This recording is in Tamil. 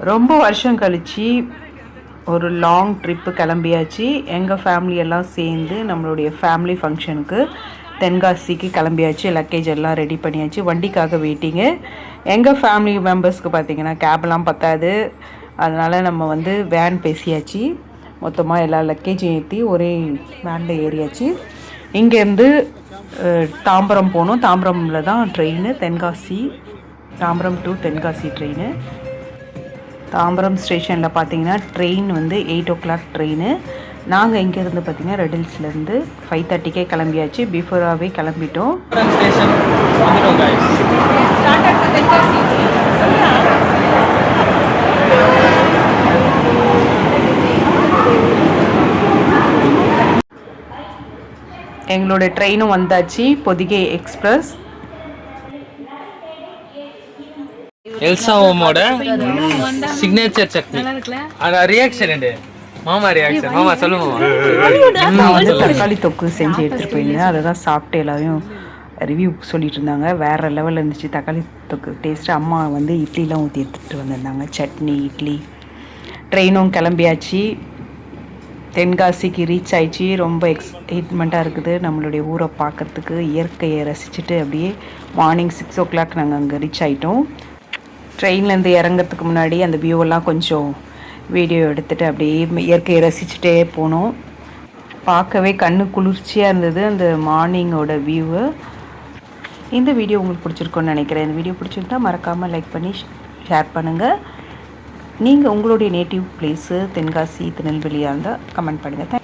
ரொம்ப வருஷம் கழித்து ஒரு லாங் ட்ரிப்பு கிளம்பியாச்சு. எங்கள் ஃபேமிலி எல்லாம் சேர்ந்து நம்மளுடைய ஃபேமிலி ஃபங்க்ஷனுக்கு தென்காசிக்கு கிளம்பியாச்சு. லக்கேஜ் எல்லாம் ரெடி பண்ணியாச்சு. வண்டிக்காக வெயிட்டிங்கு. எங்கள் ஃபேமிலி மெம்பர்ஸ்க்கு பார்த்திங்கன்னா கேப்லாம் பத்தாது. அதனால் நம்ம வந்து வேன் பேசியாச்சு. மொத்தமாக எல்லா லக்கேஜும் ஏற்றி ஒரே வேனில் ஏறியாச்சு. இங்கேருந்து தாம்பரம் போகணும். தாம்பரமில் தான் train. Tenkasi, Tambaram to Tenkasi train. Tambaram ஸ்டேஷனில் பார்த்தீங்கன்னா ட்ரெயின் வந்து 8 o'clock ட்ரெயின். நாங்கள் இங்கேருந்து பார்த்தீங்கன்னா ரெட் ஹில்ஸ்லேருந்து 5:30க்கே கிளம்பியாச்சு. பிஃபோராகவே கிளம்பிட்டோம். எங்களோட ட்ரெயினும் வந்தாச்சு. பொதிகை எக்ஸ்பிரஸ். எல்சா ஓமோட சிக்னேச்சர் சட்னி. அந்த ரியாக்ஷன் என்ன மாமா ரியாக்ஷன்? மாமா சொல்லுங்க. நான் வந்து தக்காளி தொக்கு செஞ்சு எடுத்துகிட்டு போயிருந்தேன். அதை தான் சாப்பிட்டு எல்லாரையும் ரிவ்யூ சொல்லிட்டு இருந்தாங்க. வேறு லெவலில் இருந்துச்சு தக்காளி தொக்கு டேஸ்ட்டு. அம்மா வந்து இட்லிலாம் ஊற்றி எடுத்துகிட்டு வந்திருந்தாங்க. சட்னி, இட்லி. ட்ரெயினும் கிளம்பியாச்சு. தென்காசிக்கு ரீச் ஆயிடுச்சு. ரொம்ப எக்ஸைட்மெண்ட்டாக இருக்குது நம்மளுடைய ஊரை பார்க்குறதுக்கு. இயற்கையை ரசிச்சுட்டு அப்படியே மார்னிங் 6 o'clock நாங்கள் அங்கே ரீச் ஆகிட்டோம். ட்ரெயின்லேருந்து இறங்கிறதுக்கு முன்னாடி அந்த வியூவெல்லாம் கொஞ்சம் வீடியோ எடுத்துகிட்டு அப்படியே இயற்கையை ரசிச்சுட்டே போனோம். பார்க்கவே கண்ணு குளிர்ச்சியாக இருந்தது அந்த மார்னிங்கோட வியூவு. இந்த வீடியோ உங்களுக்கு பிடிச்சிருக்குன்னு நினைக்கிறேன். இந்த வீடியோ பிடிச்சிருந்தா மறக்காமல் லைக் பண்ணி ஷேர் பண்ணுங்கள். நீங்கள் உங்களுடைய நேட்டிவ் பிளேஸு தென்காசி, திருநெல்வேலியாக இருந்தால் கமெண்ட் பண்ணுங்கள்.